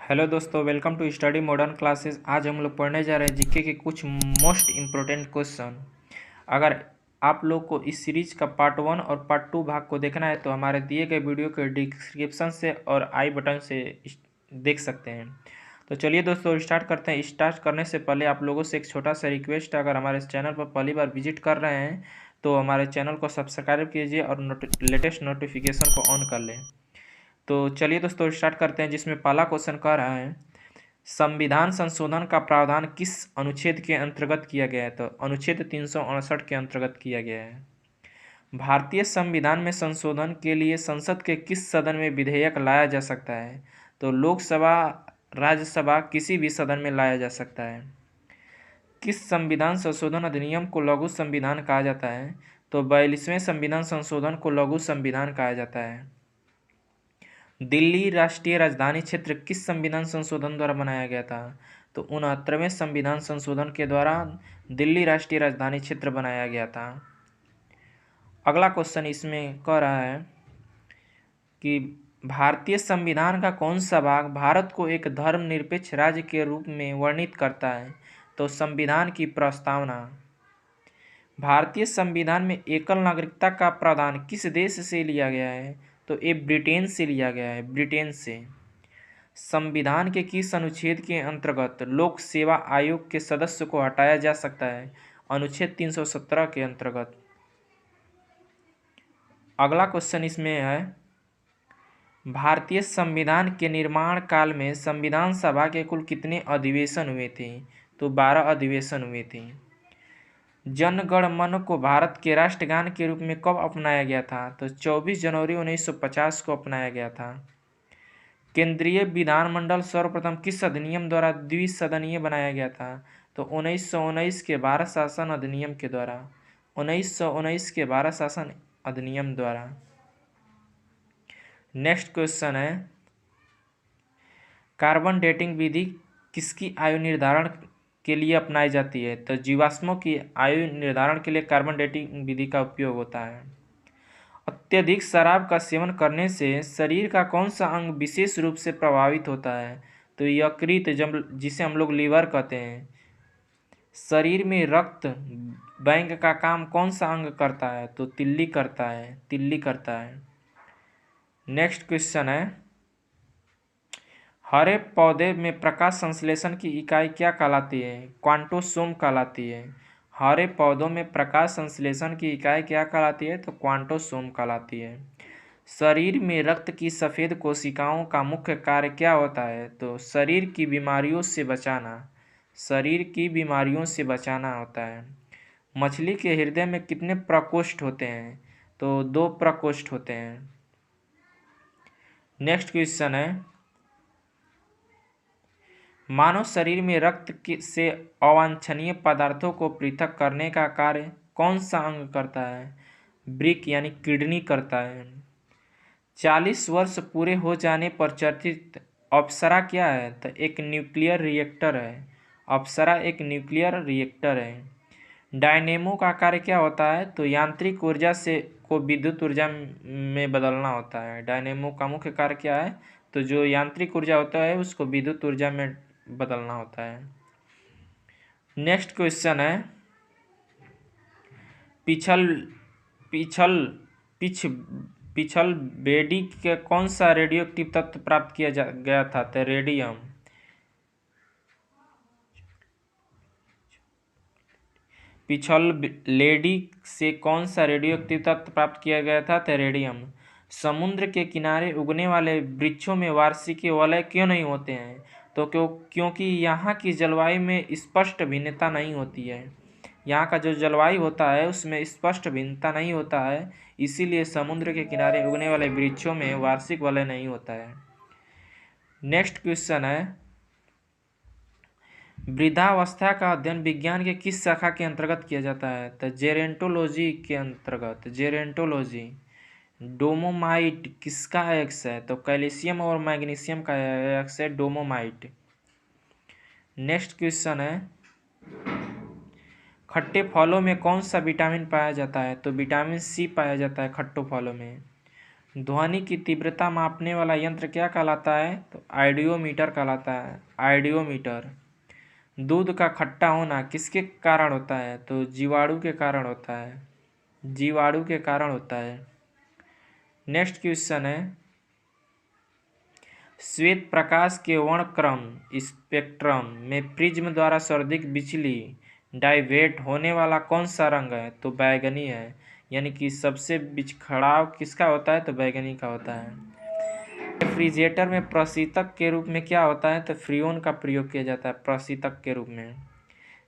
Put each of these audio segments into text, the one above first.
Hello दोस्तों, welcome to study modern classes. आज हम लोग पढ़ने जा रहे हैं जीके के कुछ मोस्ट इम्पोर्टेंट क्वेश्चन। अगर आप लोग को इस सीरीज का पार्ट 1 और पार्ट 2 भाग को देखना है तो हमारे दिए गए वीडियो के डिस्क्रिप्शन से और आई बटन से देख सकते हैं। तो चलिए दोस्तों स्टार्ट करते हैं। स्टार्ट करने से पहले आप लोगों से एक छोटा सा रिक्वेस्ट है, अगर हमारे चैनल पर पहली बार विजिट कर रहे हैं तो हमारे चैनल को सब्सक्राइब कीजिए और लेटेस्ट नोटिफिकेशन को ऑन कर लें। तो चलिए दोस्तों स्टार्ट करते हैं, जिसमें पहला क्वेश्चन कह रहा है संविधान संशोधन का प्रावधान किस अनुच्छेद के अंतर्गत किया गया है। तो अनुच्छेद 368 के अंतर्गत किया गया है। भारतीय संविधान में संशोधन के लिए संसद के किस सदन में विधेयक लाया जा सकता है। तो लोकसभा, राज्यसभा, किसी भी सदन में लाया जा सकता है। किस संविधान संशोधन अधिनियम को लघु संविधान कहा जाता है। तो 42वें संविधान संशोधन को लघु संविधान कहा जाता है। दिल्ली राष्ट्रीय राजधानी क्षेत्र किस संविधान संशोधन द्वारा बनाया गया था। तो 69वें संविधान संशोधन के द्वारा दिल्ली राष्ट्रीय राजधानी क्षेत्र बनाया गया था। अगला क्वेश्चन इसमें कह रहा है कि भारतीय संविधान का कौन सा भाग भारत को एक धर्मनिरपेक्ष राज्य के रूप में वर्णित करता है। तो संविधान की प्रस्तावना। भारतीय संविधान में एकल नागरिकता का प्रावधान किस देश से लिया गया है। तो ये ब्रिटेन से लिया गया है, ब्रिटेन से। संविधान के किस अनुच्छेद के अंतर्गत लोक सेवा आयोग के सदस्य को हटाया जा सकता है। अनुच्छेद 317 के अंतर्गत। अगला क्वेश्चन इसमें है भारतीय संविधान के निर्माण काल में संविधान सभा के कुल कितने अधिवेशन हुए थे। तो 12 अधिवेशन हुए थे। जन गण मन को भारत के राष्ट्रगान के रूप में कब अपनाया गया था। तो 24 जनवरी 1950 को अपनाया गया था। केंद्रीय विधानमंडल सर्वप्रथम किस अधिनियम द्वारा द्विसदनीय बनाया गया था। तो 1919 के भारत शासन अधिनियम के द्वारा। 1919 के भारत शासन अधिनियम द्वारा। नेक्स्ट क्वेश्चन है कार्बन डेटिंग विधि किसकी आयु निर्धारण के लिए अपनाई जाती है। तो जीवाश्मों की आयु निर्धारण के लिए कार्बन डेटिंग विधि का उपयोग होता है। अत्यधिक शराब का सेवन करने से शरीर का कौन सा अंग विशेष रूप से प्रभावित होता है। तो यकृत, जिसे हम लोग लीवर कहते हैं। शरीर में रक्त बैंक का काम कौन सा अंग करता है। तो तिल्ली करता है, तिल्ली करता है। नेक्स्ट क्वेश्चन है हरे पौधे में प्रकाश संश्लेषण की इकाई क्या कहलाती है। क्वांटोसोम कहलाती है। हरे पौधों में प्रकाश संश्लेषण की इकाई क्या कहलाती है। तो क्वांटोसोम कहलाती है। शरीर में रक्त की सफ़ेद कोशिकाओं का मुख्य कार्य क्या होता है। तो शरीर की बीमारियों से बचाना, शरीर की बीमारियों से बचाना होता है। मछली के हृदय में कितने प्रकोष्ठ होते हैं। तो 2 प्रकोष्ठ होते हैं। नेक्स्ट क्वेश्चन है मानव शरीर में रक्त से अवांछनीय पदार्थों को पृथक करने का कार्य कौन सा अंग करता है। ब्रिक यानी किडनी करता है। 40 वर्ष पूरे हो जाने पर चर्चित अप्सरा क्या है। तो एक न्यूक्लियर रिएक्टर है। अप्सरा एक न्यूक्लियर रिएक्टर है। डायनेमो का कार्य क्या होता है। तो यांत्रिक ऊर्जा से को विद्युत ऊर्जा में बदलना होता है। डायनेमो का मुख्य कार्य क्या है। तो जो यांत्रिक ऊर्जा होता है उसको विद्युत ऊर्जा में बदलना होता है। नेक्स्ट क्वेश्चन है पिछल बेडी के कौन सा रेडियोएक्टिव तत्व प्राप्त किया गया था। तो रेडियम। पिछल लेडी से कौन सा रेडियोएक्टिव तत्व प्राप्त किया गया था। तो रेडियम। समुद्र के किनारे उगने वाले वृक्षों में वार्षिकीय वलय क्यों नहीं होते हैं। तो क्योंकि यहाँ की जलवायु में स्पष्ट भिन्नता नहीं होती है। यहाँ का जो जलवायु होता है उसमें स्पष्ट भिन्नता नहीं होता है, इसीलिए समुद्र के किनारे उगने वाले वृक्षों में वार्षिक वलय नहीं होता है। नेक्स्ट क्वेश्चन है वृद्धावस्था का अध्ययन विज्ञान के किस शाखा के अंतर्गत किया जाता है। तो जेरेंटोलॉजी के अंतर्गत। जेरेंटोलॉजी। डोमोमाइट किसका एक्स है। तो कैल्शियम और मैग्नीशियम का एक्स है डोमोमाइट। नेक्स्ट क्वेश्चन है खट्टे फलों में कौन सा विटामिन पाया जाता है। तो विटामिन सी पाया जाता है खट्टो फलों में। ध्वनि की तीव्रता मापने वाला यंत्र क्या कहलाता है? तो आइडियोमीटर कहलाता है, आइडियोमीटर। दूध का खट्टा होना किसके कारण होता है? तो जीवाणु के कारण होता है, जीवाणु के कारण होता है। नेक्स्ट क्वेश्चन है, श्वेत प्रकाश के वर्णक्रम स्पेक्ट्रम में प्रिज्म द्वारा सर्वाधिक बिजली डाइवर्ट होने वाला कौन सा रंग है? तो बैगनी है। यानी कि सबसे बिछड़ाव किसका होता है? तो बैगनी का होता है। रेफ्रिजरेटर में प्रशीतक के रूप में क्या होता है? तो फ्रीऑन का प्रयोग किया जाता है प्रशीतक के रूप में।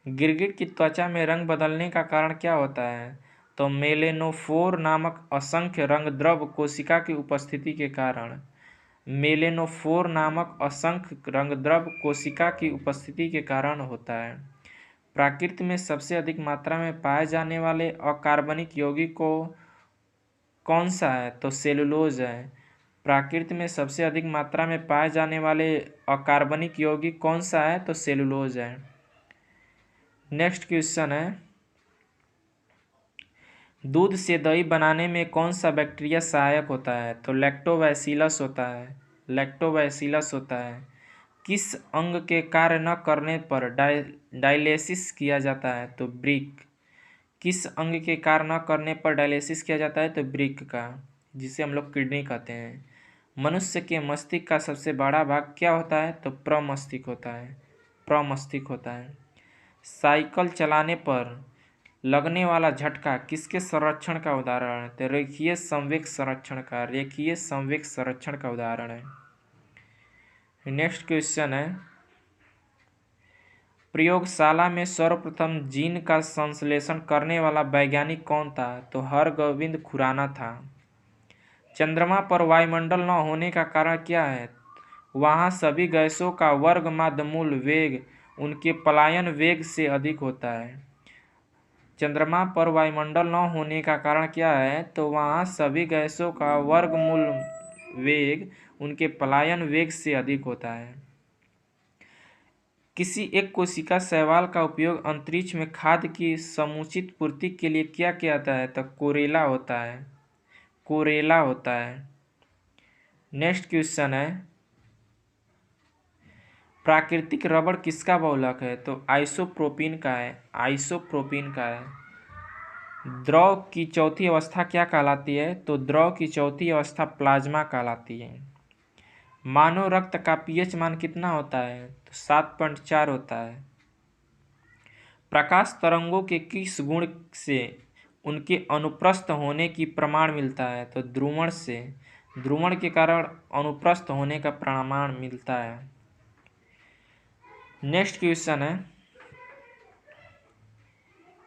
गिरगिट की त्वचा में रंग बदलने का कारण क्या होता है? तो मेलेनोफोर नामक असंख्य रंगद्रव्य कोशिका की उपस्थिति के कारण। मेलेनोफोर नामक असंख्य रंगद्रव्य कोशिका की उपस्थिति के कारण होता है। प्रकृति में सबसे अधिक मात्रा में पाए जाने वाले अकार्बनिक यौगिक को कौन सा है? तो सेलुलोज है। प्रकृति में सबसे अधिक मात्रा में पाए जाने वाले अकार्बनिक यौगिक कौन सा है? तो सेलुलोज है। नेक्स्ट क्वेश्चन है, दूध से दही बनाने में कौन सा बैक्टीरिया सहायक होता है? तो लैक्टोबैसिलस होता है, लैक्टोबैसिलस होता है। किस अंग के कार्य न करने पर डायलिसिस किया जाता है? तो ब्रिक। किस अंग के कार्य न करने पर डायलिसिस किया जाता है? तो ब्रिक का, जिसे हम लोग किडनी कहते हैं। मनुष्य के मस्तिष्क का सबसे बड़ा भाग क्या होता है? तो प्रमस्तिष्क होता है, प्रमस्तिष्क होता है। साइकिल चलाने पर लगने वाला झटका किसके संरक्षण का उदाहरण है? तो रेखीय संवेग संरक्षण का, रेखीय संवेग संरक्षण का उदाहरण है। नेक्स्ट क्वेश्चन है, प्रयोगशाला में सर्वप्रथम जीन का संश्लेषण करने वाला वैज्ञानिक कौन था? तो हरगोविंद खुराना था। चंद्रमा पर वायुमंडल न होने का कारण क्या है? वहाँ सभी गैसों का वर्ग माध्यमूल वेग उनके पलायन वेग से अधिक होता है। चंद्रमा पर वायुमंडल न होने का कारण क्या है? तो वहाँ सभी गैसों का वर्गमूल वेग उनके पलायन वेग से अधिक होता है। किसी एक कोशिका शैवाल का उपयोग अंतरिक्ष में खाद्य की समुचित पूर्ति के लिए क्या किया जाता है? तो कोरेला होता है, कोरेला होता है। नेक्स्ट क्वेश्चन है, प्राकृतिक रबड़ किसका बहुलक है? तो आइसोप्रोपीन का है, आइसोप्रोपीन का है। द्रव की चौथी अवस्था क्या कहलाती है? तो द्रव की चौथी अवस्था प्लाज्मा कहलाती है। मानव रक्त का पीएच मान कितना होता है? तो 7.4 होता है। प्रकाश तरंगों के किस गुण से उनके अनुप्रस्थ होने की प्रमाण मिलता है? तो ध्रुवण से, ध्रुवण के कारण अनुप्रस्थ होने का प्रमाण मिलता है। नेक्स्ट क्वेश्चन है,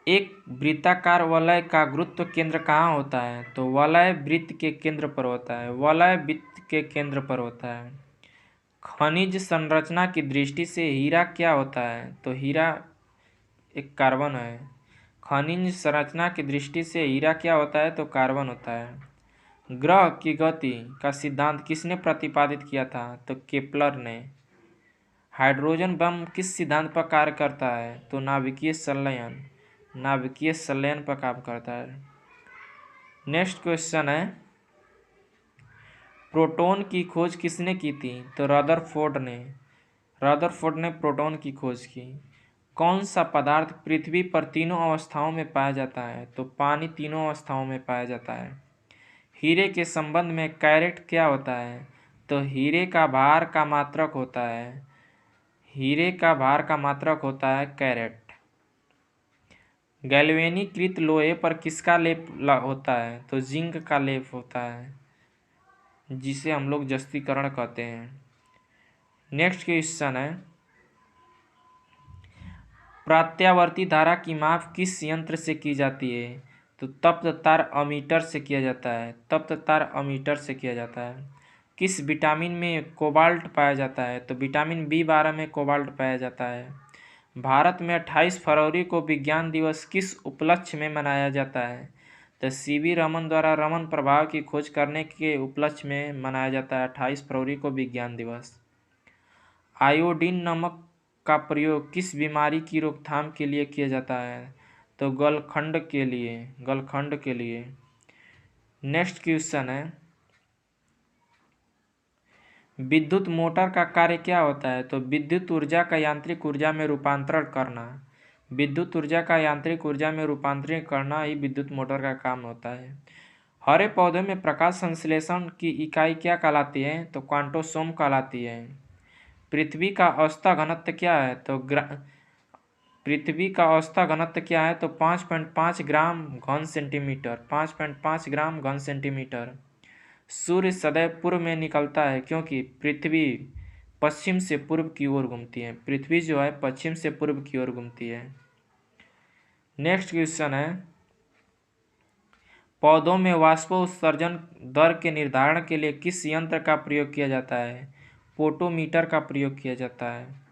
एक वृत्ताकार वलय का गुरुत्व केंद्र कहाँ होता है? तो वलय वृत्त के केंद्र पर होता है, वलय वृत्त के केंद्र पर होता है। खनिज संरचना की दृष्टि से हीरा क्या होता है? तो हीरा एक कार्बन है। खनिज संरचना की दृष्टि से हीरा क्या होता है? तो कार्बन होता है। ग्रह की गति का सिद्धांत किसने प्रतिपादित किया था? तो केपलर ने। हाइड्रोजन बम किस सिद्धांत पर कार्य करता है? तो नाभिकीय संलयन, नाभिकीय संलयन पर काम करता है। नेक्स्ट क्वेश्चन है, प्रोटॉन की खोज किसने की थी? तो रदरफोर्ड ने, रदरफोर्ड ने प्रोटॉन की खोज की। कौन सा पदार्थ पृथ्वी पर तीनों अवस्थाओं में पाया जाता है? तो पानी तीनों अवस्थाओं में पाया जाता है। हीरे के संबंध में कैरेट क्या होता है? तो हीरे का भार का मात्रक होता है, हीरे का भार का मात्रक होता है कैरेट। गैल्वेनीकृत लोहे पर किसका लेप होता है? तो जिंक का लेप होता है, जिसे हम लोग जस्तीकरण कहते हैं। नेक्स्ट क्वेश्चन है, प्रत्यावर्ती धारा की माप किस यंत्र से की जाती है? तो तप्त तार अमीटर से किया जाता है, तप्त तार अमीटर से किया जाता है। किस विटामिन में कोबाल्ट पाया जाता है? तो विटामिन B12 में कोबाल्ट पाया जाता है। भारत में 28 फरवरी को विज्ञान दिवस किस उपलक्ष्य में मनाया जाता है? तो CV रमन द्वारा रमन प्रभाव की खोज करने के उपलक्ष्य में मनाया जाता है 28 फरवरी को विज्ञान दिवस। आयोडीन नमक का प्रयोग किस बीमारी की रोकथाम के लिए किया जाता है? तो गलखंड के लिए, गलखंड के लिए। नेक्स्ट क्वेश्चन है, विद्युत मोटर का कार्य क्या होता है? तो विद्युत ऊर्जा का यांत्रिक ऊर्जा में रूपांतरण करना। विद्युत ऊर्जा का यांत्रिक ऊर्जा में रूपांतरण करना ही विद्युत मोटर का काम होता है। हरे पौधे में प्रकाश संश्लेषण की इकाई क्या कहलाती है? तो क्वांटोसोम कहलाती है। पृथ्वी का औसत घनत्व क्या है? तो पृथ्वी का औसत घनत्व क्या है? तो 5.5 ग्राम घन सेंटीमीटर। 5.5 ग्राम घन सेंटीमीटर। सूर्य सदैव पूर्व में निकलता है क्योंकि पृथ्वी पश्चिम से पूर्व की ओर घूमती है। पृथ्वी जो है पश्चिम से पूर्व की ओर घूमती है। नेक्स्ट क्वेश्चन है, पौधों में वाष्पोत्सर्जन दर के निर्धारण के लिए किस यंत्र का प्रयोग किया जाता है? पोटोमीटर का प्रयोग किया जाता है।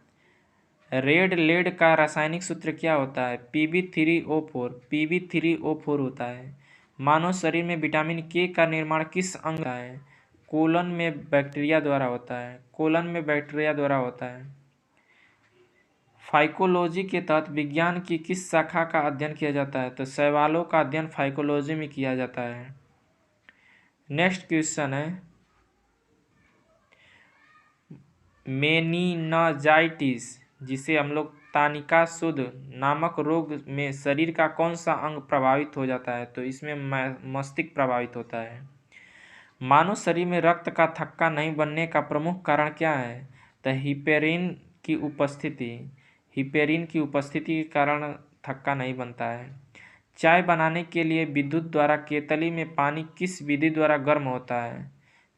रेड लेड का रासायनिक सूत्र क्या होता है? Pb3O4। Pb3O4 होता है। मानव शरीर में विटामिन के का निर्माण किस अंग का है? कोलन में बैक्टीरिया द्वारा होता है। कोलन में बैक्टीरिया द्वारा होता है। फाइकोलॉजी के तहत विज्ञान की किस शाखा का अध्ययन किया जाता है? तो शैवालों का अध्ययन फाइकोलॉजी में किया जाता है। नेक्स्ट क्वेश्चन है, मेनिनजाइटिस जिसे हम लोग तानिका शुद्ध नामक रोग में शरीर का कौन सा अंग प्रभावित हो जाता है? तो इसमें मस्तिष्क प्रभावित होता है। मानव शरीर में रक्त का थक्का नहीं बनने का प्रमुख कारण क्या है? तो हिपेरिन की उपस्थिति के कारण थक्का नहीं बनता है। चाय बनाने के लिए विद्युत द्वारा केतली में पानी किस विधि द्वारा गर्म होता है?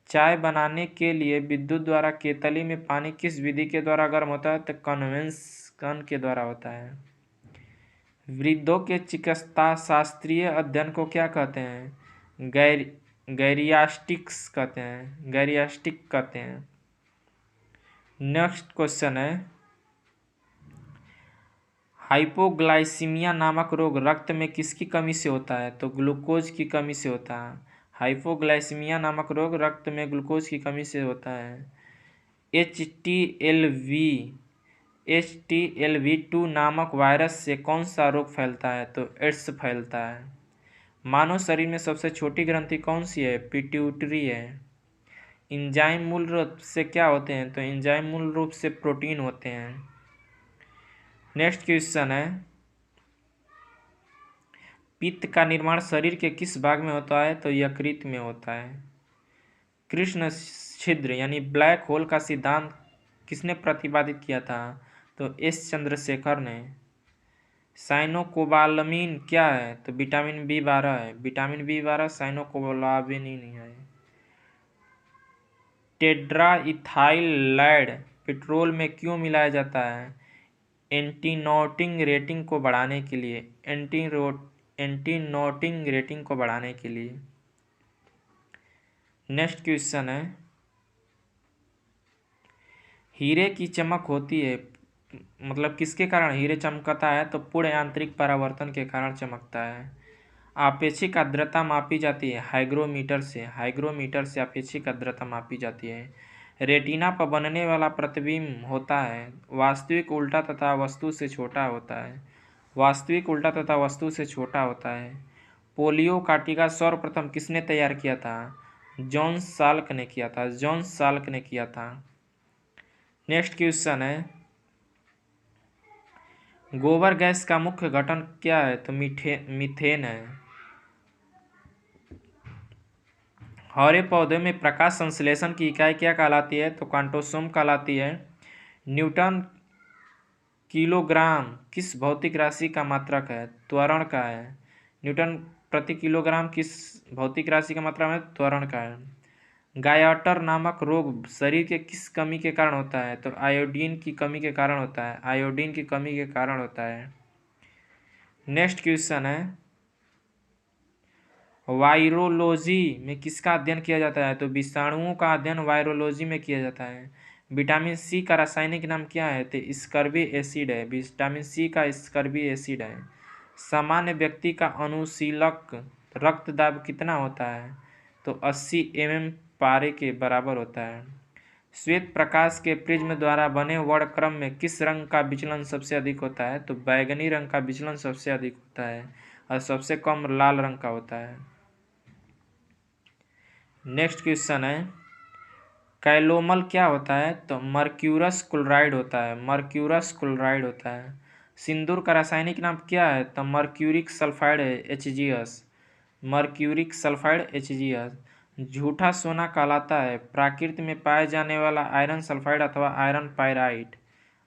चाय बनाने के लिए विद्युत द्वारा केतली में पानी किस विधि के द्वारा गर्म होता है? तो कन्वेक्शन के द्वारा होता है। वृद्धों के चिकित्सा शास्त्रीय अध्ययन को क्या कहते हैं? गैरियास्टिक कहते हैं। नेक्स्ट क्वेश्चन है, हाइपोग्लाइसीमिया नामक रोग रक्त में किसकी कमी से होता है? तो ग्लूकोज की कमी से होता है। हाइपोग्लाइसीमिया नामक रोग रक्त में ग्लूकोज की कमी से होता है। HTLV2 नामक वायरस से कौन सा रोग फैलता है? तो एड्स फैलता है। मानव शरीर में सबसे छोटी ग्रंथि कौन सी है? पिट्यूटरी है। एंजाइम मूल रूप से क्या होते हैं? तो एंजाइम मूल रूप से प्रोटीन होते हैं। नेक्स्ट क्वेश्चन है, पित्त का निर्माण शरीर के किस भाग में होता है? तो यकृत में होता है। कृष्ण छिद्र यानी ब्लैक होल का सिद्धांत किसने प्रतिपादित किया था? तो एस चंद्रशेखर ने। साइनोकोबालामिन क्या है? तो विटामिन B12 है। विटामिन B12 साइनोकोबालामिन है। टेट्राइथाइलाइड पेट्रोल में क्यों मिलाया जाता है? एंटीनॉटिंग रेटिंग को बढ़ाने के लिए। एंटीनॉटिंग रेटिंग को बढ़ाने के लिए। नेक्स्ट क्वेश्चन है, हीरे की चमक होती है मतलब किसके कारण हीरे चमकता है? तो पूर्ण यांत्रिक परावर्तन के कारण चमकता है। आपेक्षिक आर्द्रता मापी जाती है हाइग्रोमीटर से आपेक्षिक आर्द्रता मापी जाती है। रेटिना पर बनने वाला प्रतिबिंब होता है वास्तविक उल्टा तथा वस्तु से छोटा होता है। पोलियो का टीका सर्वप्रथम किसने तैयार किया था? जॉन साल्क ने किया था। नेक्स्ट क्वेश्चन है, गोबर गैस का मुख्य घटक क्या है? तो मीथेन है। हरे पौधे में प्रकाश संश्लेषण की इकाई क्या कहलाती है? तो क्वांटोसोम कहलाती है। न्यूटन किलोग्राम किस भौतिक राशि का मात्रक है? त्वरण का है। न्यूटन प्रति किलोग्राम किस भौतिक राशि का मात्रा में? त्वरण का है। गायटर नामक रोग शरीर के किस कमी के कारण होता है? तो आयोडीन की कमी के कारण होता है। नेक्स्ट क्वेश्चन है, वायरोलॉजी में किसका अध्ययन किया जाता है? तो विषाणुओं का अध्ययन वायरोलॉजी में किया जाता है। विटामिन सी का रासायनिक नाम क्या है? तो स्कर्बी एसिड है। विटामिन सी का स्कर्बी एसिड है। सामान्य व्यक्ति का अनुशीलक रक्तदाब कितना होता है? तो 80 mm पारे के बराबर होता है। श्वेत प्रकाश के प्रिज्म द्वारा बने वर्णक्रम में किस रंग का विचलन सबसे अधिक होता है? तो बैगनी रंग का विचलन सबसे अधिक होता है और सबसे कम लाल रंग का होता है। नेक्स्ट क्वेश्चन है, कैलोमल क्या होता है? तो मर्क्यूरस क्लोराइड होता है, मर्क्यूरस क्लोराइड होता है। सिंदूर का रासायनिक नाम क्या है? तो मर्क्यूरिक सल्फाइड है, HgS, मर्क्यूरिक सल्फाइड HgS। झूठा सोना कहलाता है प्रकृति में पाए जाने वाला आयरन सल्फाइड अथवा आयरन पायराइट,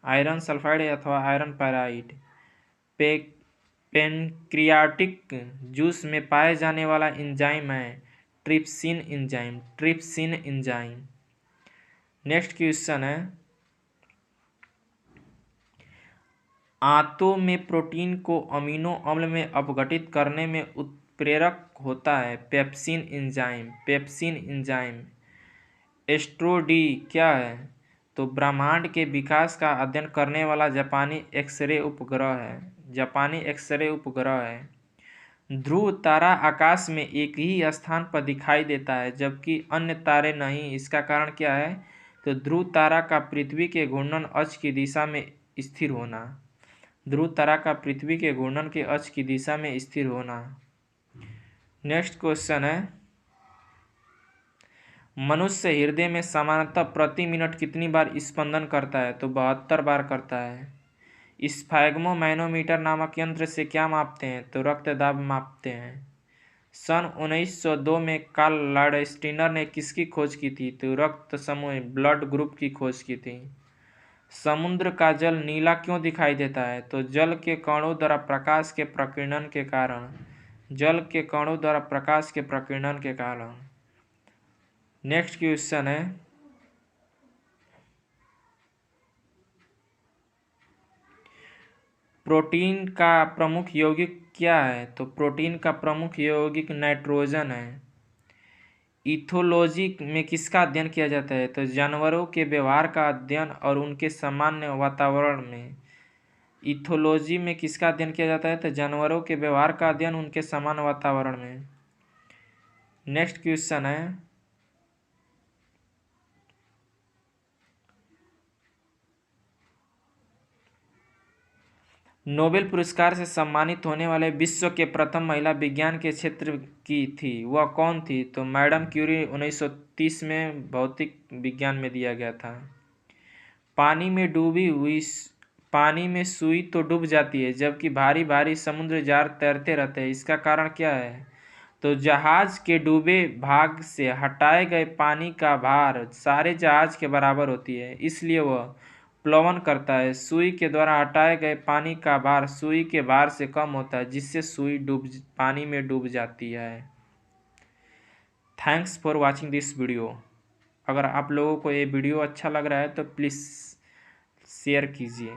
आयरन सल्फाइड अथवा आयरन पायराइट। पे पेनक्रियाटिक जूस में पाए जाने वाला एंजाइम है trypsin enzyme, trypsin enzyme. Next question है, आंतों में प्रोटीन को अमीनो अम्ल में अपघटित करने में उत्प्रेरक होता है pepsin enzyme, pepsin enzyme. Astro-D क्या है? तो ब्रह्मांड के विकास का अध्ययन करने वाला जापानी एक्सरे उपग्रह है, जापानी एक्सरे उपग्रह है। ध्रुव तारा आकाश में एक ही स्थान पर दिखाई देता है जबकि अन्य तारे नहीं, इसका कारण क्या है? तो ध्रुव तारा का पृथ्वी के घूर्णन अक्ष की दिशा में स्थिर होना, ध्रुव तारा का पृथ्वी के घूर्णन के अक्ष की दिशा में स्थिर होना। नेक्स्ट क्वेश्चन है, मनुष्य हृदय में सामान्यतः प्रति मिनट कितनी बार स्पंदन करता है? तो 72 बार करता है। स्फैग्मोमैनोमीटर नामक यंत्र से क्या मापते हैं? तो रक्त दाब मापते हैं। सन 1902 में कार्ल लांडस्टीनर ने किसकी खोज की थी? तो रक्त समूह, ब्लड ग्रुप की खोज की थी। समुद्र का जल नीला क्यों दिखाई देता है? तो जल के कणों द्वारा प्रकाश के प्रकीर्णन के कारण, जल के कणों द्वारा प्रकाश के प्रकीर्णन के कारण। नेक्स्ट क्वेश्चन है, प्रोटीन का प्रमुख यौगिक क्या है? तो प्रोटीन का प्रमुख यौगिक नाइट्रोजन है। इथोलॉजी में किसका अध्ययन किया जाता है? तो जानवरों के व्यवहार का अध्ययन और उनके सामान्य वातावरण में। इथोलॉजी में किसका अध्ययन किया जाता है? तो जानवरों के व्यवहार का अध्ययन उनके सामान्य वातावरण में। नेक्स्ट क्वेश्चन है, नोबेल पुरस्कार से सम्मानित होने वाले विश्व के प्रथम महिला विज्ञान के क्षेत्र की थी, वह कौन थी? तो मैडम क्यूरी 1930 में भौतिक विज्ञान में दिया गया था। पानी में डूबी हुई, पानी में सुई तो डूब जाती है जबकि भारी भारी समुद्र जार तैरते रहते हैं, इसका कारण क्या है? तो जहाज के डूबे भाग से हटाए गए पानी का भार सारे जहाज के बराबर होती है, इसलिए वह प्लवन करता है। सुई के द्वारा हटाए गए पानी का भार सुई के भार से कम होता है जिससे सुई पानी में डूब जाती है। Thanks for watching this video. अगर आप लोगों को ये वीडियो अच्छा लग रहा है तो प्लीज़ शेयर कीजिए।